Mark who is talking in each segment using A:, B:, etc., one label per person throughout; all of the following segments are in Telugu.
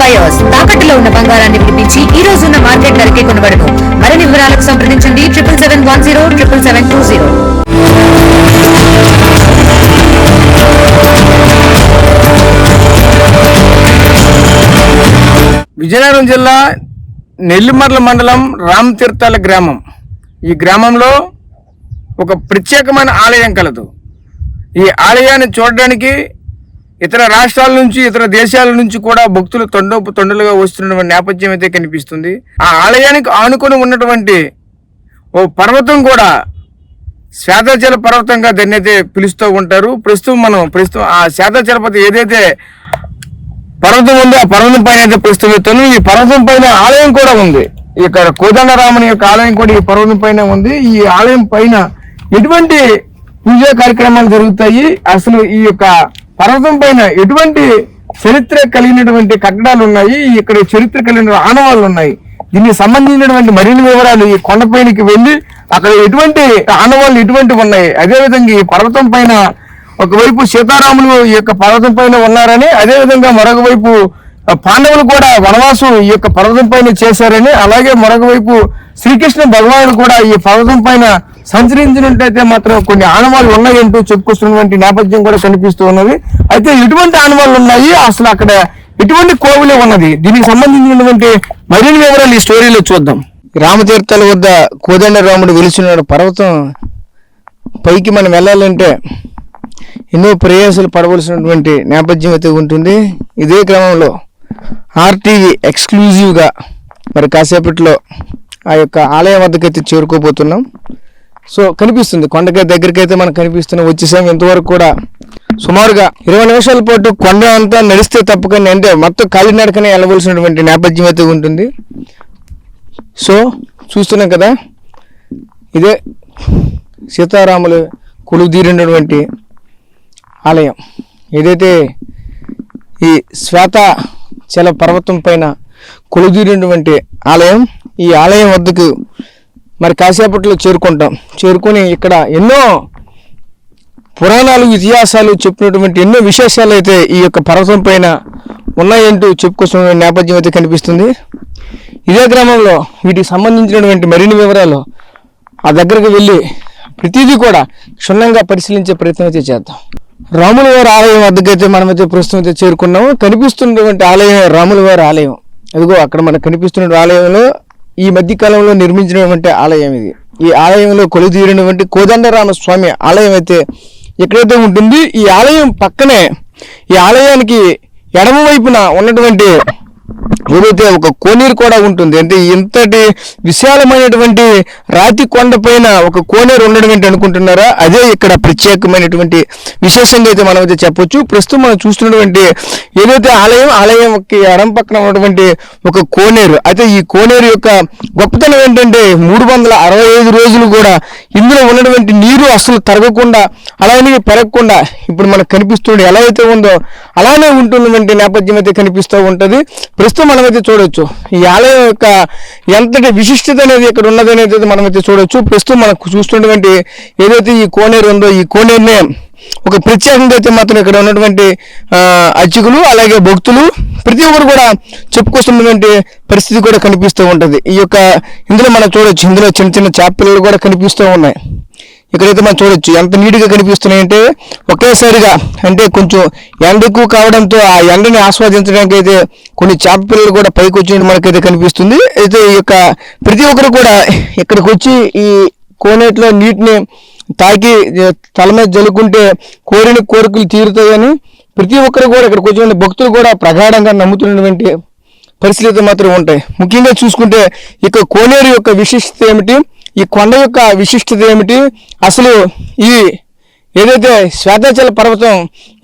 A: బయర్స్ తాకట్టులో ఉన్న బంగారాన్ని విడిపించి ఈ రోజు ఉన్న మార్కెట్ ధరకే కొనబడను. మరిన్ని వివరాలకు సంప్రదించండి 7771077720.
B: విజయనగరం జిల్లా నెల్లిమర్ల మండలం రామతీర్థాల గ్రామం. ఈ గ్రామంలో ఒక ప్రత్యేకమైన ఆలయం కలదు. ఈ ఆలయాన్ని చూడడానికి ఇతర రాష్ట్రాల నుంచి ఇతర దేశాల నుంచి కూడా భక్తులు తొండలుగా వస్తున్న నేపథ్యం అయితే కనిపిస్తుంది. ఆ ఆలయానికి ఆనుకొని ఉన్నటువంటి ఓ పర్వతం కూడా శ్వేతాచల పర్వతంగా దాన్ని అయితే పిలుస్తూ ఉంటారు. ప్రస్తుతం ఆ శ్వేతాచలపతి ఏదైతే పర్వతం ఉందో ఆ పర్వతం పైన అయితే ప్రస్తుతం ఈ పర్వతం పైన ఆలయం కూడా ఉంది. ఇక్కడ కోదండరాముని యొక్క ఆలయం కూడా ఈ పర్వతం పైన ఉంది. ఈ ఆలయం పైన ఎటువంటి పూజా కార్యక్రమాలు జరుగుతాయి, అసలు ఈ యొక్క పర్వతం పైన ఎటువంటి చరిత్ర కలిగినటువంటి కట్టడాలు ఉన్నాయి, ఇక్కడ చరిత్ర కలిగిన ఆనవాళ్ళు ఉన్నాయి, దీనికి సంబంధించినటువంటి మరిన్ని వివరాలు ఈ కొండపైనకి వెళ్ళి అక్కడ ఎటువంటి ఆనవాళ్ళు ఎటువంటివి ఉన్నాయి, అదేవిధంగా ఈ పర్వతం పైన ఒకవైపు సీతారాములు ఈ యొక్క పర్వతం పైన ఉన్నారని, అదేవిధంగా మరొక వైపు పాండవులు కూడా వనవాసం ఈ యొక్క పర్వతం పైన చేశారని, అలాగే మరొక వైపు శ్రీకృష్ణ భగవానుడు కూడా ఈ పర్వతం పైన సంచరించినట్టయితే మాత్రం కొన్ని ఆనవాళ్ళు ఉన్నాయంటూ చెప్పుకొస్తున్నటువంటి నేపథ్యం కూడా కనిపిస్తూ ఉన్నది. అయితే ఎటువంటి ఆనవాళ్ళు ఉన్నాయి, అసలు అక్కడ ఎటువంటి కోవిలే ఉన్నది, దీనికి సంబంధించినటువంటి మరిన్ని వివరాలు ఈ స్టోరీలో చూద్దాం. రామతీర్థాల వద్ద కోదండరాముడు వెలిసిన పర్వతం పైకి మనం వెళ్ళాలంటే ఎన్నో ప్రయాసాలు పడవలసినటువంటి నేపథ్యం అయితే ఉంటుంది. ఇదే క్రమంలో ఆర్టీవీ ఎక్స్క్లూజివ్గా మరి కాసేపట్లో ఆ యొక్క ఆలయం వద్దకైతే చేరుకోబోతున్నాం. సో కనిపిస్తుంది కొండకి దగ్గరికి అయితే మనకు కనిపిస్తున్నాం. వచ్చేసాం. ఇంతవరకు కూడా సుమారుగా 20 నిమిషాల పాటు కొండ అంతా నడిస్తే తప్పకని అంటే మొత్తం కాలినడకనే వెళ్ళవలసినటువంటి నేపథ్యం అయితే ఉంటుంది. సో చూస్తున్నాం కదా, ఇదే సీతారాములు కొలువుదీరినటువంటి ఆలయం. ఏదైతే ఈ శ్వేతాచల పర్వతం పైన కొలువుదీరినటువంటి ఆలయం, ఈ ఆలయం వద్దకు మరి కాసేపట్లో చేరుకొని ఇక్కడ ఎన్నో పురాణాలు ఇతిహాసాలు చెప్పినటువంటి ఎన్నో విశేషాలు అయితే ఈ యొక్క పర్వతం పైన ఉన్నాయంటూ చెప్పుకొస్తున్న నేపథ్యం అయితే కనిపిస్తుంది. ఇదే గ్రామంలో వీటికి సంబంధించినటువంటి మరిన్ని వివరాలు ఆ దగ్గరకు వెళ్ళి ప్రతిదీ కూడా క్షుణ్ణంగా పరిశీలించే ప్రయత్నం అయితే చేద్దాం. రాముల వారి ఆలయం వద్దకైతే మనమైతే ప్రస్తుతం అయితే చేరుకున్నాము. కనిపిస్తున్నటువంటి ఆలయం రాముల వారి ఆలయం. అదిగో అక్కడ మనకు కనిపిస్తున్న ఆలయంలో ఈ మధ్య కాలంలో నిర్మించినటువంటి ఆలయం ఇది. ఈ ఆలయంలో కొలువుదీరినటువంటి కోదండరామ స్వామి ఆలయం అయితే ఎక్కడైతే ఉంటుంది. ఈ ఆలయం పక్కనే ఈ ఆలయానికి ఎడమ వైపున ఉన్నటువంటి ఏదైతే ఒక కోనేరు కూడా ఉంటుంది. అంటే ఇంతటి విశాలమైనటువంటి రాతి కొండ పైన ఒక కోనేరు ఉండడం ఏంటి అనుకుంటున్నారా? అదే ఇక్కడ ప్రత్యేకమైనటువంటి విశేషంగా అయితే మనం అయితే చెప్పొచ్చు. ప్రస్తుతం మనం చూస్తున్నటువంటి ఏదైతే ఆలయంకి ఎడం పక్కన ఉన్నటువంటి ఒక కోనేరు. అయితే ఈ కోనేరు యొక్క గొప్పతనం ఏంటంటే 365 రోజులు కూడా ఇందులో ఉన్నటువంటి నీరు అసలు తరగకుండా అలానే పెరగకుండా ఇప్పుడు మనకు కనిపిస్తుంది ఎలా అయితే ఉందో అలానే ఉంటున్నటువంటి నేపథ్యం అయితే కనిపిస్తూ ఉంటుంది. ప్రస్తుతం మనమైతే చూడవచ్చు ఈ ఆలయం యొక్క ఎంతటి విశిష్టత అనేది ఇక్కడ ఉన్నది అనేది మనమైతే చూడవచ్చు. ప్రస్తుతం మనకు చూస్తున్నటువంటి ఏదైతే ఈ కోనేరు ఉందో ఈ కోనేరునే ఒక ప్రత్యేకంగా అయితే మాత్రం ఇక్కడ ఉన్నటువంటి అర్చకులు అలాగే భక్తులు ప్రతి ఒక్కరు కూడా చెప్పుకొస్తున్నటువంటి పరిస్థితి కూడా కనిపిస్తూ ఉంటుంది. ఈ యొక్క ఇందులో మనం చూడొచ్చు, ఇందులో చిన్న చిన్న చేపలు కూడా కనిపిస్తూ ఉన్నాయి. ఇక్కడైతే మనం చూడొచ్చు ఎంత నీట్గా కనిపిస్తున్నాయంటే ఒకేసారిగా అంటే కొంచెం ఎండ ఎక్కువ కావడంతో ఆ ఎండని ఆస్వాదించడానికి అయితే కొన్ని చేప పిల్లలు కూడా పైకి వచ్చినట్టు మనకైతే కనిపిస్తుంది. అయితే ఈ యొక్క ప్రతి ఒక్కరు కూడా ఇక్కడికి వచ్చి ఈ కోనేటిలో నీటిని తాకి తల మీద జల్లుకుంటే కోరిన కోరికలు తీరుతాయని ప్రతి ఒక్కరు కూడా ఇక్కడికి వచ్చిన భక్తులు కూడా ప్రగాఢంగా నమ్ముతున్నటువంటి పరిస్థితులు మాత్రం ఉంటాయి. ముఖ్యంగా చూసుకుంటే ఇక కోనేరు యొక్క విశిష్టత ఏమిటి, ఈ కొండ యొక్క విశిష్టత ఏమిటి, అసలు ఈ ఏదైతే శ్వేతాచల పర్వతం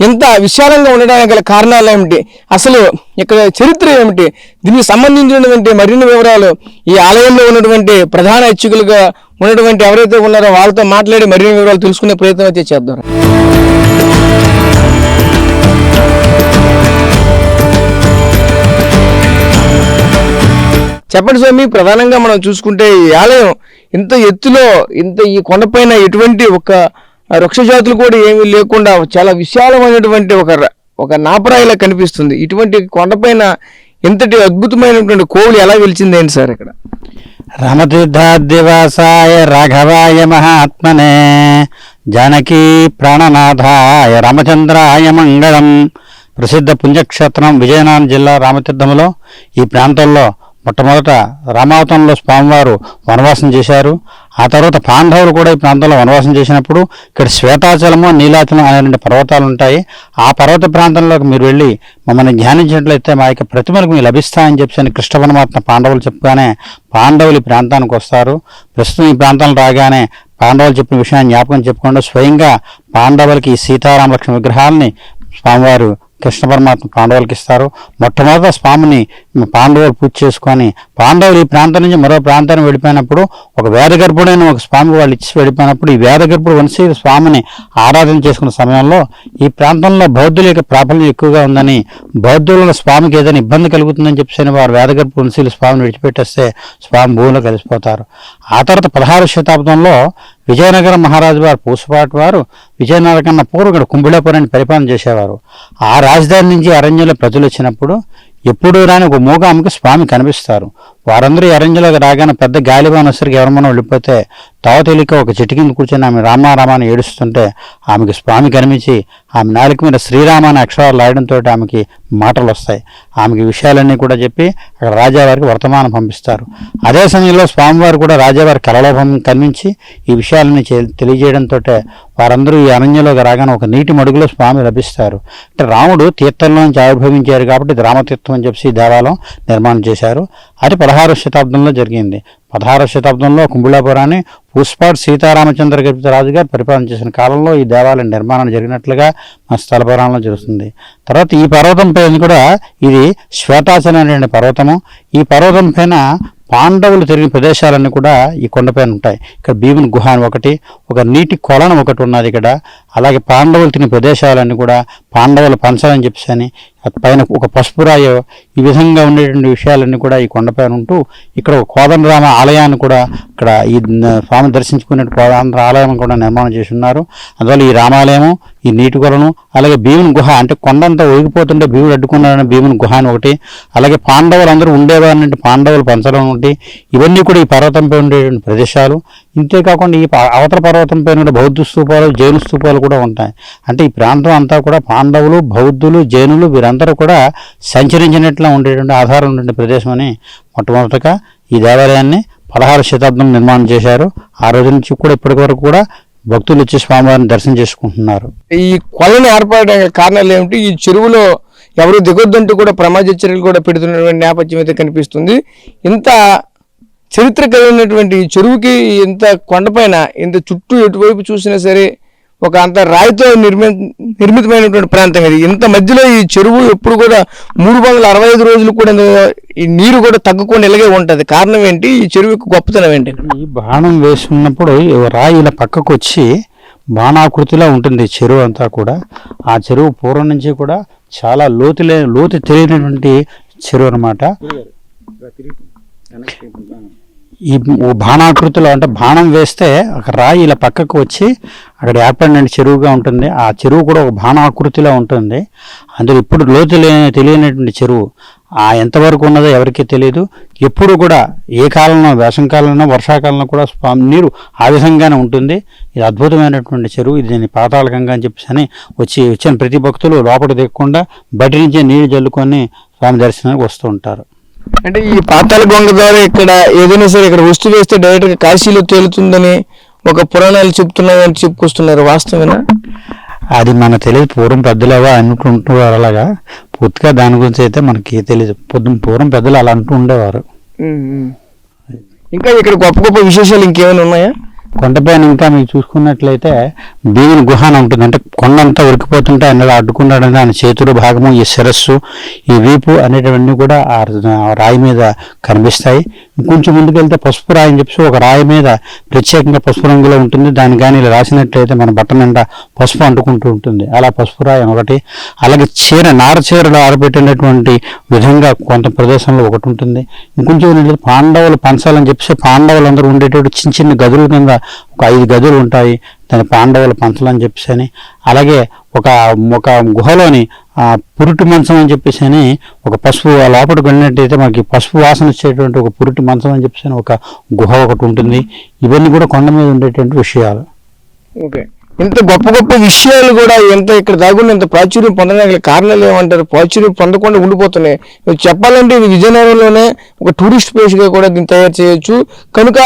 B: ఎంత విశాలంగా ఉండడానికి గల కారణాలు ఏమిటి, అసలు ఇక్కడ చరిత్ర ఏమిటి, దీనికి సంబంధించినటువంటి మరిన్ని వివరాలు ఈ ఆలయంలో ఉన్నటువంటి ప్రధాన అర్చకులుగా ఉన్నటువంటి ఎవరైతే ఉన్నారో వాళ్ళతో మాట్లాడి మరిన్ని వివరాలు తెలుసుకునే ప్రయత్నం అయితే చేద్దాం. చెప్పండి స్వామి, ప్రధానంగా మనం చూసుకుంటే ఈ ఆలయం ఇంత ఎత్తులో ఈ కొండపైన ఎటువంటి ఒక వృక్ష జాతులు కూడా ఏమీ లేకుండా చాలా విశాలమైనటువంటి ఒక నాపరాయిలా కనిపిస్తుంది. ఇటువంటి కొండపైన ఇంతటి అద్భుతమైనటువంటి కోవులు ఎలా వెలిచింది ఏంటి సార్ ఇక్కడ?
C: రామతీర్థాదివాసాయ రాఘవాయ మహాత్మనే జానకీ ప్రాణనాథాయ రామచంద్రాయ మంగళం. ప్రసిద్ధ పుణ్యక్షేత్రం విజయనగరం జిల్లా రామతీర్థంలో ఈ ప్రాంతంలో మొట్టమొదట రామావతంలో స్వామివారు వనవాసం చేశారు. ఆ తర్వాత పాండవులు కూడా ఈ ప్రాంతంలో వనవాసం చేసినప్పుడు ఇక్కడ శ్వేతాచలము నీలాచలం అనే 2 పర్వతాలు ఉంటాయి. ఆ పర్వత ప్రాంతంలోకి మీరు వెళ్ళి మమ్మల్ని ధ్యానించినట్లయితే మా యొక్క ప్రతిమలకు మీరు లభిస్తాయని చెప్పి కృష్ణ పరమాత్మ పాండవులు చెప్పగానే పాండవులు ఈ ప్రాంతానికి వస్తారు. ప్రస్తుతం ఈ ప్రాంతాలు రాగానే పాండవులు చెప్పిన విషయాన్ని జ్ఞాపకం చెప్పుకుండా స్వయంగా పాండవులకి ఈ సీతారామ లక్ష్మణ విగ్రహాలని స్వామివారు కృష్ణ పరమాత్మ పాండవులకి ఇస్తారు. మొట్టమొదట స్వామిని పాండవులు పూజ చేసుకొని పాండవులు ఈ ప్రాంతం నుంచి మరో ప్రాంతానికి వెళ్ళిపోయినప్పుడు ఒక వేదగర్భుడైన ఒక స్వామి వాళ్ళు ఇచ్చి వెళ్ళిపోయినప్పుడు ఈ వేదగర్భుడు వంశీ స్వామిని ఆరాధన చేసుకున్న సమయంలో ఈ ప్రాంతంలో బౌద్ధుల యొక్క ప్రాబల్యం ఎక్కువగా ఉందని, బౌద్ధుల స్వామికి ఏదైనా ఇబ్బంది కలుగుతుందని చెప్పేసి వారు వేదగర్భ వంశీయులు స్వామిని విడిచిపెట్టేస్తే స్వామి భూమిలో కలిసిపోతారు. ఆ తర్వాత 16వ శతాబ్దంలో విజయనగరం మహారాజు వారు పూసపాటి వారు విజయనగరం కన్నా పూర్వం ఇక్కడ కుంభిళాపురాన్ని పరిపాలన చేసేవారు. ఆ రాజధాని నుంచి అరణ్యంలో ప్రజలు వచ్చినప్పుడు ఎప్పుడు రాని ఒక మూగామెకి స్వామి కనిపిస్తారు. వారందరూ అరణ్యంలోకి రాగానే పెద్ద గాలిబాన్ వచ్చరికి ఎవరమన్నా వెళ్ళిపోతే తావ తెలియక ఒక చెట్టు కింద కూర్చొని ఆమె రామారామాన్ని ఏడుస్తుంటే ఆమెకి స్వామి కనిపించి ఆమె నాలుక మీద శ్రీరామ అనే అక్షరాలు రాయడంతో ఆమెకి మాటలు వస్తాయి. ఆమెకి విషయాలన్నీ కూడా చెప్పి అక్కడ రాజావారికి వర్తమానం పంపిస్తారు. అదే సమయంలో స్వామివారు కూడా రాజావారి కలలో కనిపించి ఈ విషయాలన్నీ తెలియజేయడంతో వారందరూ ఈ అరణ్యంలోకి రాగానే ఒక నీటి మడుగులో స్వామి లభిస్తారు. అంటే రాముడు తీర్థంలో నుంచి ఆవిర్భవించారు కాబట్టి ఇది రామతీర్థం అని చెప్పి ఈ దేవాలయం నిర్మాణం చేశారు. అది 16వ శతాబ్దంలో జరిగింది. 16వ శతాబ్దంలో కుంభిళాపురాన్ని పూసపాటి సీతారామచంద్ర రాజు గారు పరిపాలన చేసిన కాలంలో ఈ దేవాలయం నిర్మాణం జరిగినట్లుగా మన స్థల పురాణంలో జరుగుతుంది. తర్వాత ఈ పర్వతం పైన కూడా ఇది శ్వేతాచలం అనే పర్వతము. ఈ పర్వతం పైన పాండవులు తిరిగిన ప్రదేశాలన్నీ కూడా ఈ కొండపైన ఉంటాయి. ఇక్కడ భీముని గుహ అని ఒకటి, ఒక నీటి కొలను ఒకటి ఉన్నది ఇక్కడ. అలాగే పాండవులు తిరిగిన ప్రదేశాలన్నీ కూడా పాండవుల పంచాలని చెప్పేసి పైన ఒక పసుపురాయ ఈ విధంగా ఉండేటువంటి విషయాలన్నీ కూడా ఈ కొండపైన ఉంటూ ఇక్కడ ఒక కోదండరామ ఆలయాన్ని కూడా ఇక్కడ ఈ స్వామి దర్శించుకునే కోదండ ఆలయం కూడా నిర్మాణం చేసి ఉన్నారు. అందువల్ల ఈ రామాలయము, ఈ నీటి కొలను, అలాగే భీముని గుహ అంటే కొండంతా ఒగిపోతుంటే భీముడు అడ్డుకున్నారని భీముని గుహ అని ఒకటి, అలాగే పాండవులు అందరూ ఉండేవారంటే పాండవుల పంచలం ఒకటి, ఇవన్నీ కూడా ఈ పర్వతంపై ఉండేటువంటి ప్రదేశాలు. ఇంతేకాకుండా ఈ అవతల పర్వతంపై ఉండే బౌద్ధ స్తూపాలు, జైను స్తూపాలు కూడా ఉంటాయి. అంటే ఈ ప్రాంతం అంతా కూడా పాండవులు, బౌద్ధులు, జైనులు వీరందరూ కూడా సంచరించినట్లు ఉండేటువంటి ఆధారం ఉండే ప్రదేశం అని మొట్టమొదటగా ఈ దేవాలయాన్ని 16వ శతాబ్దం నిర్మాణం చేశారు. ఆ రోజు నుంచి కూడా ఇప్పటి వరకు కూడా భక్తులు వచ్చి స్వామివారిని దర్శనం చేసుకుంటున్నారు.
B: ఈ కొలను ఏర్పడడానికి కారణాలు ఏమిటి? ఈ చెరువులో ఎవరు దిగొద్దంటూ కూడా ప్రమాద చర్యలు కూడా పెడుతున్నటువంటి నేపథ్యం అయితే కనిపిస్తుంది. ఇంత చరిత్ర కలిగినటువంటి ఈ చెరువుకి ఇంత కొండపైన ఇంత చుట్టూ ఎటువైపు చూసినా సరే ఒక అంత రాయితో నిర్మితమైనటువంటి ప్రాంతం ఇది. ఇంత మధ్యలో ఈ చెరువు ఎప్పుడు కూడా 365 రోజులు కూడా ఈ నీరు కూడా తగ్గకుండా ఇలాగే ఉంటుంది. కారణం ఏంటి? ఈ చెరువు గొప్పతనం ఏంటి?
C: ఈ బాణం వేసుకున్నప్పుడు రాయి ఇలా పక్కకు వచ్చి బాణాకృతిలో ఉంటుంది చెరువు అంతా కూడా. ఆ చెరువు పూర్వం నుంచి కూడా చాలా లోతు తెలియనటువంటి చెరువు అనమాట. ఈ బాణాకృతిలో అంటే బాణం వేస్తే ఒక రాయి ఇలా పక్కకు వచ్చి అక్కడ ఏర్పడిన చెరువుగా ఉంటుంది. ఆ చెరువు కూడా ఒక బాణాకృతిలో ఉంటుంది. అందులో ఇప్పుడు లోతు తెలియనటువంటి చెరువు. ఆ ఎంతవరకు ఉన్నదో ఎవరికీ తెలియదు. ఎప్పుడు కూడా ఏ కాలంలో, వేసవికాలంలో, వర్షాకాలంలో కూడా నీరు ఆ విధంగానే ఉంటుంది. ఇది అద్భుతమైనటువంటి చెరువు. ఇది దీన్ని పాతాళగంగా అని చెప్పేసి వచ్చిన ప్రతి భక్తులు లోపల దిగకుండా బయట నుంచే నీరు జల్లుకొని స్వామి దర్శనానికి వస్తూ ఉంటారు.
B: అంటే ఈ పాతాళ గంగ ద్వారా ఇక్కడ ఏదైనా సరే ఇక్కడ వస్తువు వేస్తే డైరెక్ట్ గా కాశీలో తేలుతుందని ఒక పురాణాలు చెప్తున్నాయని చెప్పుకొస్తున్నారు. వాస్తవేనా?
C: అది మనకు తెలియదు. పూర్వం పెద్దలు అనుకుంటున్నారు అలాగా. పూర్తిగా దాని గురించి అయితే మనకి తెలియదు. పూర్వం పెద్దలు అలా అంటూ ఉండేవారు.
B: ఇంకా ఇక్కడ గొప్ప గొప్ప విశేషాలు ఇంకేమైనా ఉన్నాయా?
C: కొండపైన ఇంకా మీకు చూసుకున్నట్లయితే భీముని గుహ అని ఉంటుంది. అంటే కొండంతా ఉరికిపోతుంటే ఆయన అడ్డుకున్నాడని ఆయన చేతులు భాగము, ఈ శిరస్సు, ఈ వీపు అనేటివన్నీ కూడా ఆ రాయి మీద కనిపిస్తాయి. ఇంకొంచెం ముందుకెళ్తే పసుపు రాయి అని చెప్పి ఒక రాయి మీద ప్రత్యేకంగా పసుపు రంగులో ఉంటుంది. దాన్ని కానీ ఇలా రాసినట్లయితే మన బట్ట నిండా పసుపు అంటుకుంటూ ఉంటుంది. అలా పసుపు రాయి ఒకటి. అలాగే నార చీరలు ఆరబెట్టినటువంటి విధంగా కొంత ప్రదేశంలో ఒకటి ఉంటుంది. ఇంకొంచెం పాండవులు పంచాలని చెప్పి పాండవులందరూ ఉండేటువంటి చిన్న చిన్న గదుల కింద ఒక 5 గదులు ఉంటాయి, దాని పాండవుల పంచలు అని చెప్పేసి అని, అలాగే ఒక ఒక గుహలోని పురుటి మంచం అని చెప్పేసి అని ఒక పసుపు లోపలికి వెళ్ళినట్టయితే మనకి పసుపు వాసన వచ్చేటువంటి ఒక పురుటి మంచం అని చెప్పేసి అని ఒక గుహ ఒకటి ఉంటుంది. ఇవన్నీ కూడా కొండ మీద ఉండేటువంటి విషయాలు.
B: ఓకే, ఇంత గొప్ప గొప్ప విషయాలు కూడా ఎంత ఇక్కడ దాగున్న ఇంత ప్రాచుర్యం పొందడానికి కారణాలు ఏమంటారు? ప్రాచుర్యం పొందకుండా ఉండిపోతున్నాయి. చెప్పాలంటే ఇది విజయనగరంలోనే ఒక టూరిస్ట్ ప్లేస్గా కూడా దీన్ని తయారు చేయొచ్చు. కనుక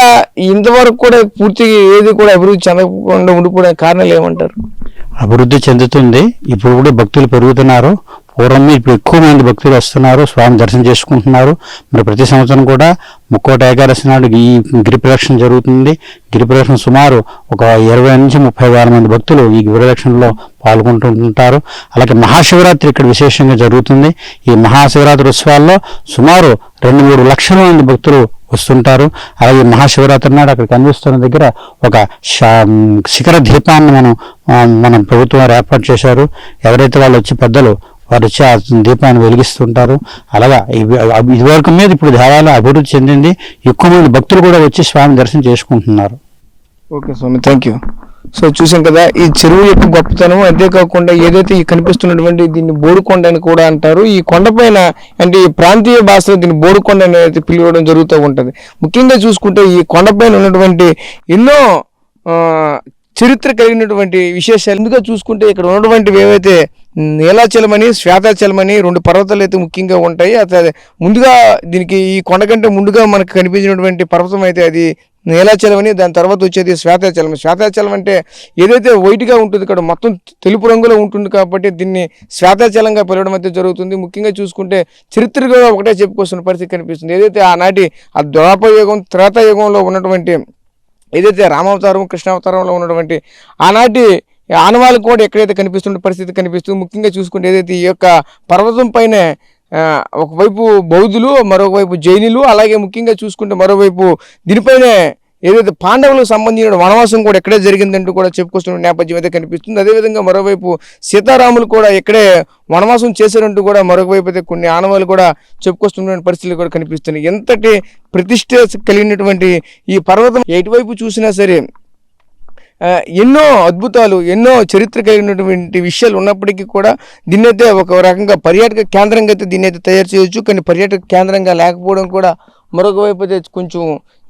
B: ఇంతవరకు కూడా పూర్తిగా ఏది కూడా అభివృద్ధి చెందకుండా ఉండిపోవడానికి కారణాలు ఏమంటారు?
C: అభివృద్ధి చెందుతుంది. ఇప్పుడు కూడా భక్తులు పెరుగుతున్నారు. పూర్వం ఇప్పుడు ఎక్కువ మంది భక్తులు వస్తున్నారు, స్వామి దర్శనం చేసుకుంటున్నారు. మరి ప్రతి సంవత్సరం కూడా ముక్కోటి ఏకాదశి నాడు ఈ గిరి ప్రదక్షిణ జరుగుతుంది. గిరి ప్రదక్షిణ సుమారు ఒక 20 నుంచి 30,000 మంది భక్తులు ఈ గిరి ప్రదక్షిణలో పాల్గొంటుంటారు. అలాగే మహాశివరాత్రి ఇక్కడ విశేషంగా జరుగుతుంది. ఈ మహాశివరాత్రి ఉత్సవాల్లో సుమారు 2-3 లక్షల మంది భక్తులు వస్తుంటారు. అలాగే మహాశివరాత్రి నాడు అక్కడ కనిపిస్తున్న దగ్గర ఒక శిఖర దీపాన్ని మన ప్రభుత్వం వారు ఏర్పాటు చేశారు. ఎవరైతే వాళ్ళు వచ్చి పెద్దలు వారు వచ్చి ఆ దీపాన్ని వెలిగిస్తుంటారు. అలాగా ఇదివరకు మీద ఇప్పుడు దేవాలయం అభివృద్ధి చెందింది. ఎక్కువ మంది భక్తులు కూడా వచ్చి స్వామి దర్శనం చేసుకుంటున్నారు.
B: ఓకే స్వామి, థ్యాంక్ యూ. సో చూసాం కదా ఈ చెరువు యొక్క గొప్పతనం. అంతేకాకుండా ఏదైతే ఈ కనిపిస్తున్నటువంటి దీన్ని బోడుకొండ అని కూడా అంటారు. ఈ కొండపైన అంటే ఈ ప్రాంతీయ భాషలో దీన్ని బోడుకొండ అనేది పిలవడం జరుగుతూ ఉంటుంది. ముఖ్యంగా చూసుకుంటే ఈ కొండపైన ఉన్నటువంటి ఎన్నో చరిత్ర కలిగినటువంటి విశేషాలు. ఎందుకంటే చూసుకుంటే ఇక్కడ ఉన్నటువంటివి ఏవైతే నీలాచలమని, శ్వేతాచలమని 2 పర్వతాలు అయితే ముఖ్యంగా ఉంటాయి. అదే ముందుగా దీనికి ఈ కొండ కంటే ముందుగా మనకు కనిపించినటువంటి పర్వతం అయితే అది నీలాచలం అని, దాని తర్వాత వచ్చేది శ్వేతాచలం. శ్వేతాచలం అంటే ఏదైతే వైట్గా ఉంటుంది ఇక్కడ మొత్తం తెలుపు రంగులో ఉంటుంది కాబట్టి దీన్ని శ్వేతాచలంగా పిలవడం అయితే జరుగుతుంది. ముఖ్యంగా చూసుకుంటే చరిత్రగా ఒకటే చెప్పుకొస్తున్న పరిస్థితి కనిపిస్తుంది. ఏదైతే ఆనాటి ఆ ద్వాపరయుగం, త్రేతాయుగంలో ఉన్నటువంటి ఏదైతే రామావతారం, కృష్ణావతారంలో ఉన్నటువంటి ఆనాటి ఆనవాళ్ళు కూడా ఎక్కడైతే కనిపిస్తున్న పరిస్థితి కనిపిస్తుంది. ముఖ్యంగా చూసుకుంటే ఏదైతే ఈ యొక్క పర్వతం పైన ఒకవైపు బౌద్ధులు, మరొకవైపు జైనులు, అలాగే ముఖ్యంగా చూసుకుంటే మరోవైపు దీనిపైనే ఏదైతే పాండవులకు సంబంధించిన వనవాసం కూడా ఎక్కడే జరిగిందంటూ కూడా చెప్పుకొస్తున్న నేపథ్యం అయితే కనిపిస్తుంది. అదేవిధంగా మరోవైపు సీతారాములు కూడా ఎక్కడే వనవాసం చేశారంటూ కూడా మరొకవైపు అయితే కొన్ని ఆనవాళ్ళు కూడా చెప్పుకొస్తున్న పరిస్థితులు కూడా కనిపిస్తున్నాయి. ఎంతటి ప్రతిష్ట కలిగినటువంటి ఈ పర్వతం ఎటువైపు చూసినా సరే ఎన్నో అద్భుతాలు, ఎన్నో చరిత్ర కలిగినటువంటి విషయాలు ఉన్నప్పటికీ కూడా దీన్నైతే ఒక రకంగా పర్యాటక కేంద్రంగా అయితే దీన్నైతే తయారు చేయొచ్చు. కానీ పర్యాటక కేంద్రంగా లేకపోవడం కూడా మరొక వైపు అయితే కొంచెం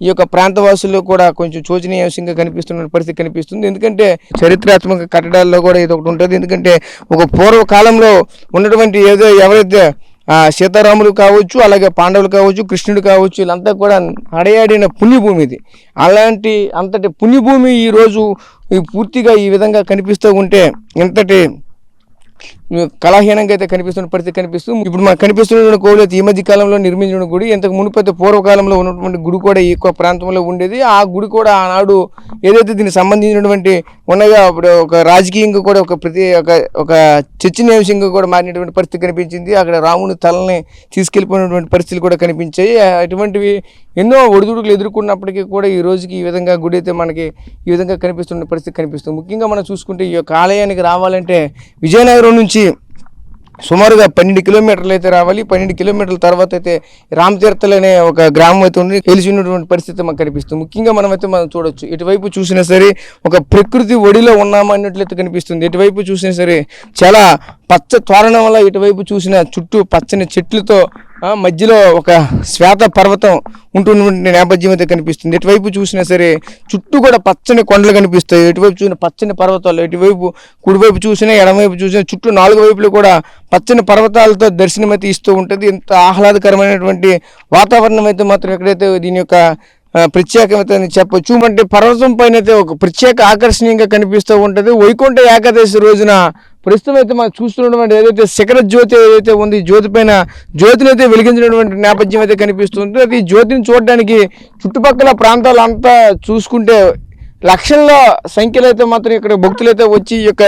B: ఈ యొక్క ప్రాంతవాసుల్లో కూడా కొంచెం శోచనీయాంశంగా కనిపిస్తున్న పరిస్థితి కనిపిస్తుంది. ఎందుకంటే చరిత్రాత్మక కట్టడాల్లో కూడా ఇది ఒకటి ఉంటుంది. ఎందుకంటే ఒక పూర్వకాలంలో ఉన్నటువంటి ఎవరైతే సీతారాములు కావచ్చు, అలాగే పాండవులు కావచ్చు, కృష్ణుడు కావచ్చు, వీళ్ళంతా కూడా అడయాడిన పుణ్యభూమి ఇది. అంతటి పుణ్యభూమి ఈరోజు పూర్తిగా ఈ విధంగా కనిపిస్తూ ఉంటే ఎంతటి కళాహీనంగా అయితే కనిపిస్తున్న పరిస్థితి కనిపిస్తుంది. ఇప్పుడు మనకు కనిపిస్తున్న కోవిల్ ఈ మధ్య కాలంలో నిర్మించిన గుడి. ఇంతకు మునుపైతే పూర్వకాలంలో ఉన్నటువంటి గుడి కూడా ఈ ప్రాంతంలో ఉండేది. ఆ గుడి కూడా ఆనాడు ఏదైతే దీనికి సంబంధించినటువంటి ఉన్నాయో అప్పుడు ఒక రాజకీయంగా కూడా ఒక చర్చనీయాంశంగా కూడా మారినటువంటి పరిస్థితి కనిపించింది. అక్కడ రాముని తలని తీసుకెళ్ళిపోయినటువంటి పరిస్థితులు కూడా కనిపించాయి. అటువంటివి ఎన్నో ఒడిదుడుకులు ఎదుర్కొన్నప్పటికీ కూడా ఈ రోజుకి ఈ విధంగా గుడి అయితే మనకి ఈ విధంగా కనిపిస్తున్న పరిస్థితి కనిపిస్తుంది. ముఖ్యంగా మనం చూసుకుంటే ఈ యొక్క ఆలయానికి రావాలంటే విజయనగరం నుంచి సుమారుగా 12 కిలోమీటర్లు అయితే రావాలి. 12 కిలోమీటర్ల తర్వాత అయితే రామతీర్థలు అనే ఒక గ్రామం అయితే ఉంది, తెలిసి ఉన్నటువంటి పరిస్థితి మాకు కనిపిస్తుంది. ముఖ్యంగా మనం చూడొచ్చు, ఇటువైపు చూసినా సరే ఒక ప్రకృతి ఒడిలో ఉన్నామా అన్నట్లయితే కనిపిస్తుంది. ఇటువైపు చూసినా సరే చాలా పచ్చ తోరణం వల్ల ఇటువైపు చూసిన చుట్టూ పచ్చని చెట్లతో మధ్యలో ఒక శ్వేత పర్వతం ఉంటున్నటువంటి నేపథ్యం అయితే కనిపిస్తుంది. ఎటువైపు చూసినా సరే చుట్టూ కూడా పచ్చని కొండలు కనిపిస్తాయి. ఎటువైపు చూసిన పచ్చని పర్వతాలు, ఎటువైపు కుడివైపు చూసినా ఎడమవైపు చూసినా చుట్టూ 4 వైపులు కూడా పచ్చని పర్వతాలతో దర్శనం అయితే ఇస్తూ ఉంటుంది. ఎంత ఆహ్లాదకరమైనటువంటి వాతావరణం అయితే మాత్రం ఎక్కడైతే దీని యొక్క ప్రత్యేకత అని చెప్పొచ్చు. అంటే పర్వతం పైన అయితే ఒక ప్రత్యేక ఆకర్షణీయంగా కనిపిస్తూ ఉంటుంది. వైకుంఠ ఏకాదశి రోజున ప్రస్తుతం అయితే మనం చూస్తున్నటువంటి ఏదైతే శిఖర జ్యోతి ఏదైతే ఉంది, జ్యోతి పైన జ్యోతిని అయితే వెలిగించినటువంటి నేపథ్యం అయితే కనిపిస్తుంది. అది జ్యోతిని చూడడానికి చుట్టుపక్కల ప్రాంతాలంతా చూసుకుంటే లక్షల సంఖ్యలో అయితే మాత్రం ఇక్కడ భక్తులైతే వచ్చి ఈ యొక్క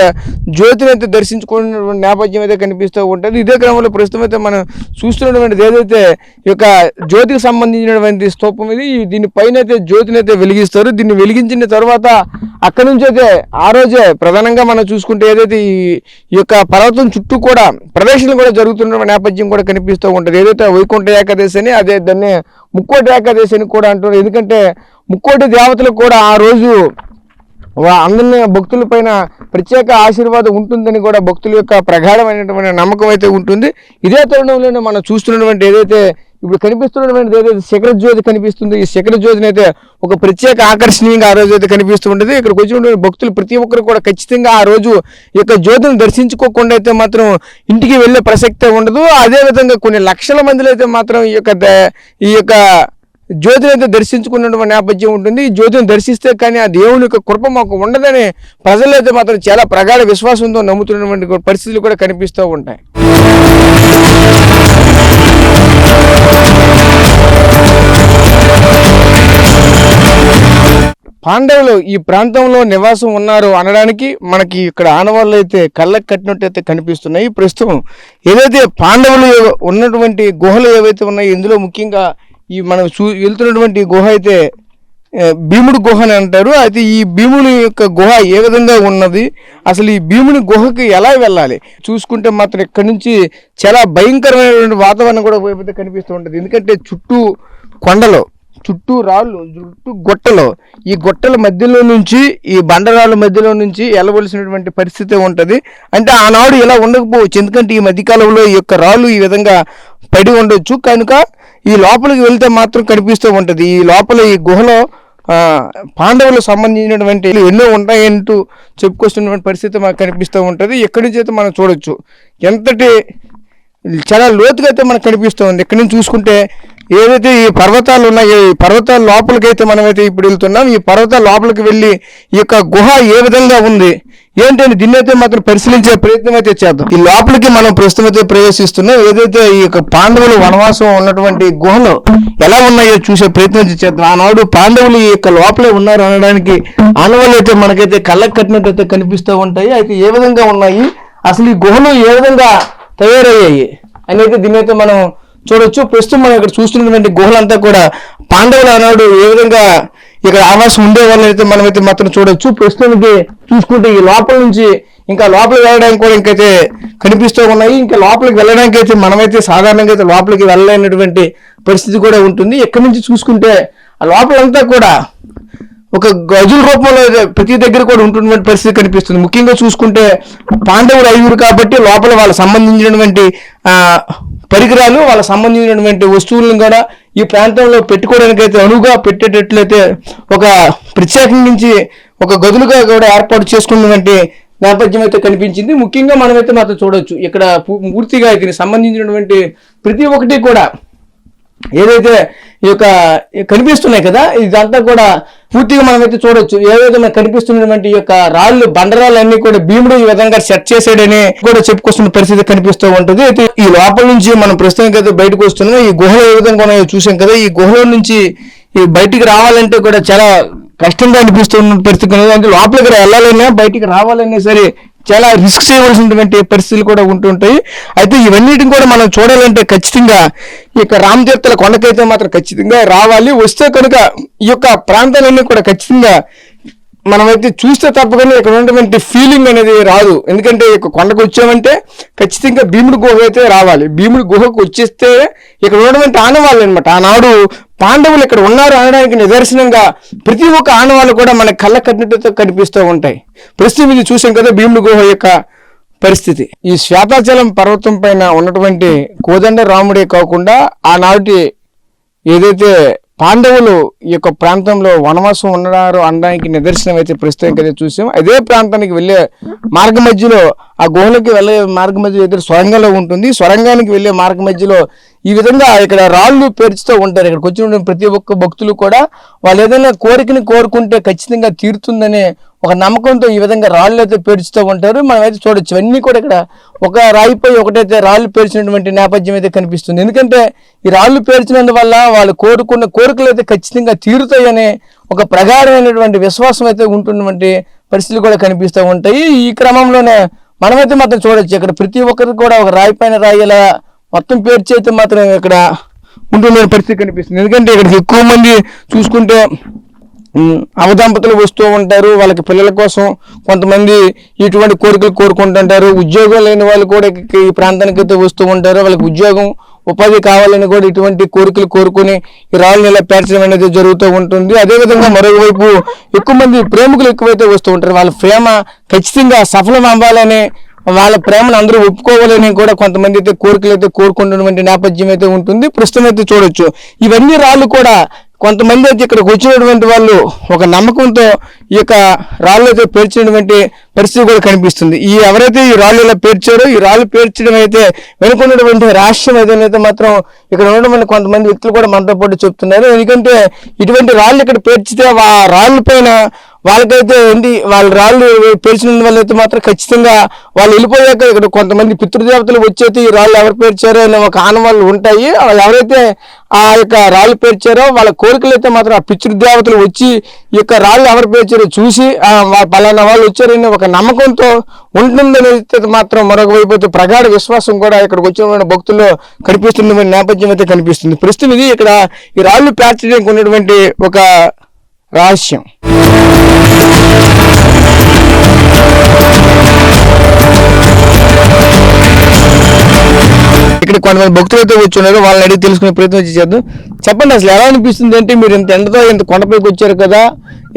B: జ్యోతిని అయితే దర్శించుకున్నటువంటి నేపథ్యం అయితే కనిపిస్తూ ఉంటుంది. ఇదే క్రమంలో ప్రస్తుతం అయితే మనం చూస్తున్నటువంటిది ఏదైతే ఈ యొక్క జ్యోతికి సంబంధించినటువంటి స్తూపం ఇది. దీనిపైన అయితే జ్యోతిని అయితే వెలిగిస్తారు. దీన్ని వెలిగించిన తర్వాత అక్కడి నుంచి అయితే ఆ రోజే ప్రధానంగా మనం చూసుకుంటే ఏదైతే ఈ యొక్క పర్వతం చుట్టూ కూడా ప్రదర్శనలు కూడా జరుగుతున్న నేపథ్యం కూడా కనిపిస్తూ ఉంటుంది. ఏదైతే వైకుంఠ ఏకాదశి అని, అదే దాన్ని ముక్కోటి ఏకాదశి అని కూడా అంటున్నారు. ఎందుకంటే ముక్కోటి దేవతలకు కూడా ఆ రోజు అందరినీ భక్తుల పైన ప్రత్యేక ఆశీర్వాదం ఉంటుందని కూడా భక్తుల యొక్క ప్రగాఢమైనటువంటి నమ్మకం అయితే ఉంటుంది. ఇదే తరుణంలోనే మనం చూస్తున్నటువంటి ఏదైతే ఇప్పుడు కనిపిస్తున్నటువంటి ఏదైతే శిఖర జ్యోతి కనిపిస్తుంది, ఈ శిఖర జ్యోతిని అయితే ఒక ప్రత్యేక ఆకర్షణీయంగా ఆ రోజు అయితే కనిపిస్తూ ఉంటుంది. ఇక్కడికి వచ్చినటువంటి భక్తులు ప్రతి ఒక్కరు కూడా ఖచ్చితంగా ఆ రోజు ఈ యొక్క జ్యోతిని దర్శించుకోకుండా అయితే మాత్రం ఇంటికి వెళ్ళే ప్రసక్తే ఉండదు. అదేవిధంగా కొన్ని లక్షల మందిలో అయితే మాత్రం ఈ యొక్క జ్యోతిని అయితే దర్శించుకున్నటువంటి నేపథ్యం ఉంటుంది. ఈ జ్యోతిని దర్శిస్తే కానీ ఆ దేవుని యొక్క కృప మాకు ఉండదని ప్రజలు అయితే మాత్రం చాలా ప్రగాఢ విశ్వాసంతో నమ్ముతున్నటువంటి పరిస్థితులు కూడా కనిపిస్తూ ఉంటాయి. పాండవులు ఈ ప్రాంతంలో నివాసం ఉన్నారు అనడానికి మనకి ఇక్కడ ఆనవాళ్ళు అయితే కళ్ళకు కట్టినట్టు అయితే కనిపిస్తున్నాయి. ప్రస్తుతం ఏదైతే పాండవులు ఉన్నటువంటి గుహలు ఏవైతే ఉన్నాయో ఇందులో ముఖ్యంగా ఈ మనం వెళ్తున్నటువంటి గుహ అయితే భీముడి గుహ అని అంటారు. అయితే ఈ భీముని యొక్క గుహ ఏ విధంగా ఉన్నది, అసలు ఈ భీముని గుహకి ఎలా వెళ్ళాలి చూసుకుంటే మాత్రం ఇక్కడ నుంచి చాలా భయంకరమైనటువంటి వాతావరణం కూడా అయితే కనిపిస్తూ ఉంటుంది. ఎందుకంటే చుట్టూ కొండలు, చుట్టూ రాళ్ళు, చుట్టూ గుట్టలు, ఈ గుట్టల మధ్యలో నుంచి ఈ బండరాళ్ళ మధ్యలో నుంచి వెళ్ళవలసినటువంటి పరిస్థితి ఉంటుంది. అంటే ఆనాడు ఇలా ఉండకపోవచ్చు, ఎందుకంటే ఈ మధ్యకాలంలో ఈ యొక్క రాళ్ళు ఈ విధంగా పడి ఉండొచ్చు. కనుక ఈ లోపలికి వెళ్తే మాత్రం కనిపిస్తూ ఉంటుంది. ఈ లోపల ఈ గుహలో పాండవులకు సంబంధించినటువంటి ఎన్నో ఉంటాయంటూ చెప్పుకొస్తున్నటువంటి పరిస్థితి మనకు కనిపిస్తూ ఉంటుంది. ఎక్కడి నుంచి అయితే మనం చూడొచ్చు, ఎంతటి చాలా లోతుగా అయితే మనకు కనిపిస్తూ ఉంది. ఇక్కడి నుంచి చూసుకుంటే ఏదైతే ఈ పర్వతాలు ఉన్నాయో ఈ పర్వతాల లోపలికైతే మనమైతే ఇప్పుడు వెళ్తున్నాం. ఈ పర్వతాల లోపలికి వెళ్ళి ఈ యొక్క గుహ ఏ విధంగా ఉంది ఏంటంటే దీన్ని అయితే మాత్రం పరిశీలించే ప్రయత్నం అయితే చేద్దాం. ఈ లోపలికి మనం ప్రస్తుతం అయితే ప్రవేశిస్తున్నాం. ఏదైతే ఈ యొక్క పాండవులు వనవాసం ఉన్నటువంటి గుహలు ఎలా ఉన్నాయో చూసే ప్రయత్నం చేద్దాం. ఆనాడు పాండవులు ఈ యొక్క లోపలే ఉన్నారు అనడానికి ఆనవాళ్ళు అయితే మనకైతే కళ్ళకు కట్టినట్టయితే కనిపిస్తూ ఉంటాయి. అయితే ఏ విధంగా ఉన్నాయి, అసలు ఈ గుహలు ఏ విధంగా తయారయ్యాయి అనేది దీన్ని అయితే మనం చూడొచ్చు. ప్రస్తుతం మనం ఇక్కడ చూస్తున్నటువంటి గుహలంతా కూడా పాండవులు ఆనాడు ఏ విధంగా ఇక్కడ ఆవాసం ఉండే వాళ్ళైతే మనమైతే మాత్రం చూడొచ్చు. ప్రస్తుతం చూసుకుంటే ఈ లోపల నుంచి ఇంకా లోపలికి వెళ్ళడానికి కూడా ఇంకైతే కనిపిస్తూ ఉన్నాయి. ఇంకా లోపలికి వెళ్ళడానికి అయితే మనమైతే సాధారణంగా అయితే లోపలికి వెళ్ళలేనటువంటి పరిస్థితి కూడా ఉంటుంది. ఎక్కడి నుంచి చూసుకుంటే ఆ లోపలంతా కూడా ఒక గజుల రూపంలో ప్రతి దగ్గర కూడా ఉంటున్నటువంటి పరిస్థితి కనిపిస్తుంది. ముఖ్యంగా చూసుకుంటే పాండవులు 5 కాబట్టి లోపల వాళ్ళకి సంబంధించినటువంటి పరికరాలు, వాళ్ళకి సంబంధించినటువంటి వస్తువులను కూడా ఈ ప్రాంతంలో పెట్టుకోవడానికి అయితే అనువుగా పెట్టేటట్లయితే ఒక ప్రత్యేకించి ఒక గదులుగా కూడా ఏర్పాటు చేసుకున్నటువంటి నేపథ్యం అయితే కనిపించింది. ముఖ్యంగా మనమైతే మాత్రం చూడవచ్చు ఇక్కడ పూర్తిగా దీనికి సంబంధించినటువంటి ప్రతి ఒక్కటి కూడా ఏదైతే ఈ యొక్క కనిపిస్తున్నాయి కదా, ఇదంతా కూడా పూర్తిగా మనమైతే చూడొచ్చు. ఏదైతే మనకు కనిపిస్తున్నటువంటి ఈ యొక్క రాళ్ళు, బండరాళ్ళు అన్ని కూడా భీముడు ఈ విధంగా సెట్ చేసాడని కూడా చెప్పుకొస్తున్న పరిస్థితి కనిపిస్తూ ఉంటుంది. అయితే ఈ లోపల నుంచి మనం ప్రస్తుతానికి అయితే బయటకు వస్తున్నాం. ఈ గుహలో ఏ విధంగా ఉన్నాయో చూసాం కదా, ఈ గుహలో నుంచి ఈ బయటికి రావాలంటే కూడా చాలా కష్టంగా అనిపిస్తున్న పరిస్థితి. అంటే లోపలికి వెళ్ళాలన్నా బయటికి రావాలన్నా సరే చాలా రిస్క్ చేయవలసినటువంటి పరిస్థితులు కూడా ఉంటుంటాయి. అయితే ఇవన్నిటిని కూడా మనం చూడాలంటే ఖచ్చితంగా ఈ యొక్క రామతీర్థల కొండకైతే మాత్రం ఖచ్చితంగా రావాలి. వస్తే కనుక ఈ యొక్క ప్రాంతాలన్నీ కూడా ఖచ్చితంగా మనమైతే చూస్తే తప్పకుండా ఇక్కడ ఉన్నటువంటి ఫీలింగ్ అనేది రాదు. ఎందుకంటే కొండకు వచ్చామంటే ఖచ్చితంగా భీముడి గుహ అయితే రావాలి. భీముడి గుహకు వచ్చేస్తే ఇక్కడ ఉన్నటువంటి ఆనవాళ్ళు అనమాట, ఆనాడు పాండవులు ఇక్కడ ఉన్నారు అనడానికి నిదర్శనంగా ప్రతి ఒక్క ఆనవాళ్ళు కూడా మన కళ్ళ కట్టినట్టుతో కనిపిస్తూ ఉంటాయి. ప్రస్తుతం ఇది చూసాం కదా భీముడి గుహ యొక్క పరిస్థితి. ఈ శ్వేతాచలం పర్వతం పైన ఉన్నటువంటి కోదండ రాముడే కాకుండా ఆనాటి ఏదైతే పాండవులు ఈ యొక్క ప్రాంతంలో వనవాసం ఉన్నారు అనడానికి నిదర్శనం అయితే ప్రస్తుతం కదా చూసాం. అదే ప్రాంతానికి వెళ్ళే మార్గ మధ్యలో ఆ గుహలకి వెళ్ళే మార్గ మధ్యలో అయితే సొరంగంలో ఉంటుంది. సొరంగానికి వెళ్ళే మార్గ మధ్యలో ఈ విధంగా ఇక్కడ రాళ్ళు పేర్చుతూ ఉంటారు. ఇక్కడికి వచ్చిన ప్రతి ఒక్క భక్తులు కూడా వాళ్ళు ఏదైనా కోరికని కోరుకుంటే ఖచ్చితంగా తీరుతుందనే ఒక నమ్మకంతో ఈ విధంగా రాళ్ళు అయితే పేర్చుతూ ఉంటారు. మనం అయితే చూడొచ్చు ఇవన్నీ కూడా ఇక్కడ ఒక రాయిపై ఒకటైతే రాళ్ళు పేర్చినటువంటి నేపథ్యం అయితే కనిపిస్తుంది. ఎందుకంటే ఈ రాళ్ళు పేర్చినందువల్ల వాళ్ళు కోరుకున్న కోరికలు అయితే ఖచ్చితంగా తీరుతాయనే ఒక ప్రగాఢమైనటువంటి విశ్వాసం అయితే ఉంటున్నటువంటి పరిస్థితులు కూడా కనిపిస్తూ ఉంటాయి. ఈ క్రమంలోనే మనమైతే మాత్రం చూడొచ్చు ఇక్కడ ప్రతి ఒక్కరికి కూడా ఒక రాయి పైన రాయి ఇలా మొత్తం పేర్చి అయితే మాత్రం ఇక్కడ ఉంటున్న పరిస్థితి కనిపిస్తుంది. ఎందుకంటే ఇక్కడికి ఎక్కువ మంది చూసుకుంటే అవదంపతులు వస్తూ ఉంటారు. వాళ్ళకి పిల్లల కోసం కొంతమంది ఇటువంటి కోరికలు కోరుకుంటుంటారు. ఉద్యోగం లేని వాళ్ళు కూడా ఈ ప్రాంతానికి అయితే వస్తూ ఉంటారు. వాళ్ళకి ఉద్యోగం ఉపాధి కావాలని కూడా ఇటువంటి కోరికలు కోరుకుని ఈ రాళ్ళని ఇలా పేర్చడం అనేది జరుగుతూ ఉంటుంది. అదేవిధంగా మరోవైపు ఎక్కువ మంది ప్రేమికులు ఎక్కువైతే వస్తూ ఉంటారు. వాళ్ళ ప్రేమ ఖచ్చితంగా సఫలం అవ్వాలని, వాళ్ళ ప్రేమను అందరూ ఒప్పుకోవాలని కూడా కొంతమంది అయితే కోరికలు అయితే కోరుకుంటున్నటువంటి నేపథ్యం అయితే ఉంటుంది. ప్రస్తుతం అయితే చూడొచ్చు ఇవన్నీ రాళ్ళు కూడా కొంతమంది అయితే ఇక్కడికి వచ్చినటువంటి వాళ్ళు ఒక నమ్మకంతో ఈ యొక్క రాళ్ళు అయితే పేర్చినటువంటి పరిస్థితి కూడా కనిపిస్తుంది. ఈ ఎవరైతే ఈ రాళ్ళు ఇలా పేర్చారో ఈ రాళ్ళు పేర్చడం అయితే వెనుకున్నటువంటి రహస్యం అయితే మాత్రం ఇక్కడ ఉన్నటువంటి కొంతమంది వ్యక్తులు కూడా మనతో పాటు చెప్తున్నారు. ఎందుకంటే ఇటువంటి రాళ్ళు ఇక్కడ పేర్చితే ఆ రాళ్ళ పైన వాళ్ళకైతే ఏంటి వాళ్ళ రాళ్ళు పేర్చిన వల్ల అయితే మాత్రం ఖచ్చితంగా వాళ్ళు వెళ్ళిపోయాక ఇక్కడ కొంతమంది పితృదేవతలు వచ్చేది ఈ రాళ్ళు ఎవరు పేర్చారో అనే ఒక ఆనవాళ్ళు ఉంటాయి. వాళ్ళు ఎవరైతే ఆ యొక్క రాళ్ళు పేర్చారో వాళ్ళ కోరికలు అయితే మాత్రం ఆ పితృదేవతలు వచ్చి ఈ యొక్క రాళ్ళు ఎవరు పేర్చారో చూసి పలానా వాళ్ళు వచ్చారని ఒక నమ్మకంతో ఉంటుందని అయితే మాత్రం మరొక వైపు అయితే ప్రగాఢ విశ్వాసం కూడా ఇక్కడికి వచ్చిన భక్తుల్లో కనిపిస్తున్న నేపథ్యం అయితే కనిపిస్తుంది. ప్రస్తుతం ఇది ఇక్కడ ఈ రాళ్ళు పేర్చడానికి ఉన్నటువంటి ఒక రహస్యం. ఇక్కడ కొంతమంది భక్తులు అయితే వచ్చి ఉన్నారు. వాళ్ళని అడిగి తెలుసుకునే ప్రయత్నం చేద్దాం. చెప్పండి, అసలు ఎలా అనిపిస్తుంది అంటే మీరు ఇంత ఎండతో ఇంత కొండపైకి వచ్చారు కదా,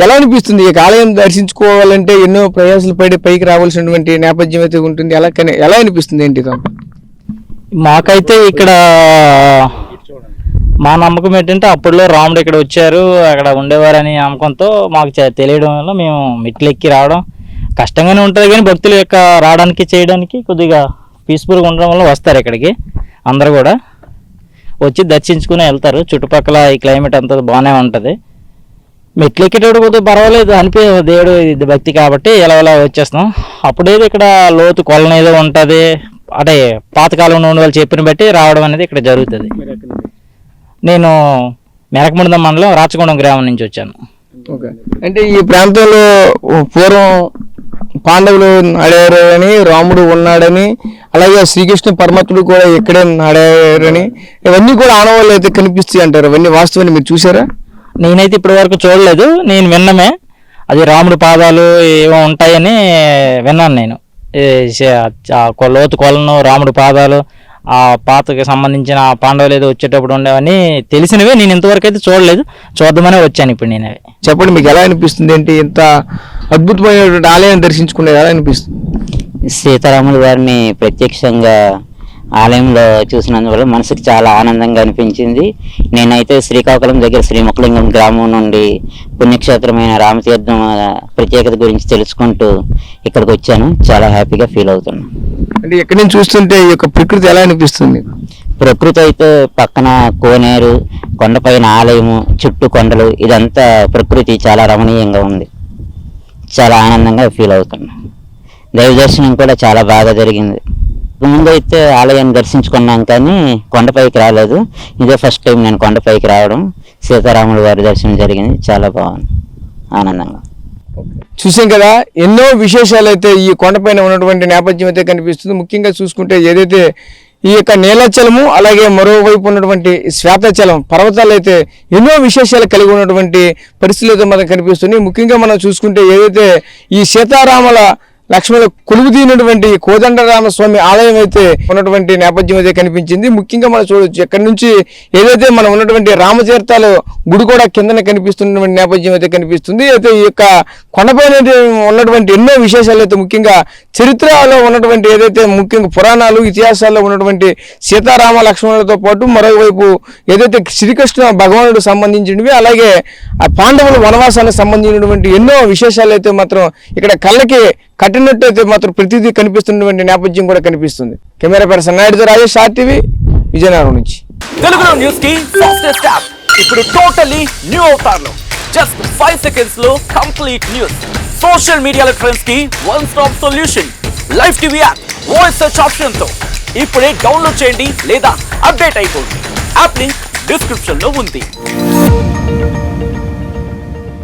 B: ఎలా అనిపిస్తుంది? ఈ ఆలయం దర్శించుకోవాలంటే ఎన్నో ప్రయాసాలు పడి పైకి రావాల్సినటువంటి నేపథ్యం అయితే ఉంటుంది. ఎలా అనిపిస్తుంది ఏంటి?
D: మాకైతే ఇక్కడ మా నమ్మకం ఏంటంటే అప్పుడులో రాముడు ఇక్కడ వచ్చారు, అక్కడ ఉండేవారని నమ్మకంతో మాకు తెలియడం వల్ల మేము మెట్లెక్కి రావడం కష్టంగానే ఉంటుంది. కానీ భక్తుల యొక్క రావడానికి చేయడానికి కొద్దిగా పీస్ఫుల్గా ఉండడం వల్ల వస్తారు ఇక్కడికి. అందరు కూడా వచ్చి దర్శించుకుని వెళ్తారు. చుట్టుపక్కల ఈ క్లైమేట్ అంతా బాగానే ఉంటుంది. మెట్లెక్కేటప్పుడు కొద్దిగా పర్వాలేదు దేవుడు ఇది భక్తి కాబట్టి ఎలా వచ్చేస్తాం. అప్పుడేదో ఇక్కడ లోతు కొలను ఏదో ఉంటుంది, అంటే పాతకాలంలో ఉన్న వాళ్ళు చెప్పిన బట్టి రావడం అనేది ఇక్కడ జరుగుతుంది. నేను మెరకముండం మండలం రాచకొండం గ్రామం నుంచి వచ్చాను.
B: అంటే ఈ ప్రాంతంలో పూర్వం పాండవులు నాడారు అని, రాముడు ఉన్నాడని, అలాగే శ్రీకృష్ణ పరమాత్ముడు కూడా ఇక్కడే నాడారని ఇవన్నీ కూడా ఆనవాళ్ళు అయితే కనిపిస్తాయి అంటారు. అవన్నీ వాస్తవాన్ని మీరు చూసారా?
D: నేనైతే ఇప్పటి వరకు చూడలేదు, నేను విన్నమే. అది రాముడి పాదాలు ఏమో ఉంటాయని విన్నాను నేను. లోతు కొలను, రాముడి పాదాలు, ఆ పాతకి సంబంధించిన పాండవులు ఏదో వచ్చేటప్పుడు ఉండేవని తెలిసినవే. నేను ఇంతవరకు అయితే చూడలేదు, చూద్దామనే వచ్చాను ఇప్పుడు నేను. అవి
B: చెప్పండి, మీకు ఎలా అనిపిస్తుంది? ఏంటి ఇంత అద్భుతమైనటువంటి ఆలయం దర్శించుకునేది ఎలా అనిపిస్తుంది?
E: సీతారాముల వారిని ప్రత్యక్షంగా ఆలయంలో చూసినందువల్ల మనసుకు చాలా ఆనందంగా అనిపించింది. నేనైతే శ్రీకాకుళం దగ్గర శ్రీముఖలింగం గ్రామం నుండి పుణ్యక్షేత్రమైన రామతీర్థం ప్రత్యేకత గురించి తెలుసుకుంటూ ఇక్కడికి వచ్చాను. చాలా హ్యాపీగా ఫీల్ అవుతున్నాను.
B: అంటే ఎక్కడి నుంచి చూస్తుంటే ఈ యొక్క ప్రకృతి ఎలా అనిపిస్తుంది?
E: ప్రకృతి అయితే పక్కన కోనేరు, కొండపైన ఆలయము, చుట్టూ కొండలు, ఇదంతా ప్రకృతి చాలా రమణీయంగా ఉంది. చాలా ఆనందంగా ఫీల్ అవుతున్నాను. దైవ దర్శనం కూడా చాలా బాగా జరిగింది. ముందు అయితే ఆలయాన్ని దర్శించుకున్నాం కానీ కొండపైకి రాలేదు. ఇదే ఫస్ట్ టైం నేను కొండపైకి రావడం. సీతారాముల వారి దర్శనం జరిగింది, చాలా బాగుంది, ఆనందంగా.
B: చూసాం కదా, ఎన్నో విశేషాలు అయితే ఈ కొండపైన ఉన్నటువంటి నేపథ్యం అయితే కనిపిస్తుంది. ముఖ్యంగా చూసుకుంటే ఏదైతే ఈ యొక్క నీలాచలము, అలాగే మరోవైపు ఉన్నటువంటి శ్వేతాచలం పర్వతాలు అయితే ఎన్నో విశేషాలు కలిగి ఉన్నటువంటి పరిస్థితులు అయితే మనకు కనిపిస్తున్నాయి. ముఖ్యంగా మనం చూసుకుంటే ఏదైతే ఈ సీతారాముల లక్ష్మణుల కొలువుదీనటువంటి కోదండరామస్వామి ఆలయం అయితే ఉన్నటువంటి నేపథ్యం అయితే కనిపించింది. ముఖ్యంగా మనం చూడవచ్చు ఎక్కడి నుంచి ఏదైతే మనం ఉన్నటువంటి రామతీర్థాలు గుడి కూడా కిందనే కనిపిస్తున్నటువంటి నేపథ్యం అయితే కనిపిస్తుంది. అయితే ఈ యొక్క కొండపైన ఉన్నటువంటి ఎన్నో విశేషాలు అయితే ముఖ్యంగా చరిత్రలో ఉన్నటువంటి ఏదైతే ముఖ్యంగా పురాణాలు, ఇతిహాసాల్లో ఉన్నటువంటి సీతారామ లక్ష్మణులతో పాటు మరోవైపు ఏదైతే శ్రీకృష్ణ భగవానుడు సంబంధించినవి, అలాగే ఆ పాండవుల వనవాసానికి సంబంధించినటువంటి ఎన్నో విశేషాలు అయితే మాత్రం ఇక్కడ కళ్ళకి కట్టినట్టు అయితే మాత్రం ప్రతిదీ కనిపిస్తున్నటువంటి నేపథ్యం కూడా కనిపిస్తుంది. కెమెరా పర్సన్ నాయుడుతో రాజేష్, RTV, విజయనగరం నుంచి.
F: తెలుగులో న్యూస్ కి ఫాస్టెస్ట్ యాప్ ఇప్పుడు టోటల్లీ న్యూ అవతార్ లో జస్ట్ 5 seconds లో complete news. Social media trends కి one stop solution. Live TV app voice search option తో ఇప్పుడే డౌన్లోడ్ చేయండి లేదా అప్డేట్ అయిపోండి. యాప్ లింక్ డిస్క్రిప్షన్ లో ఉంది.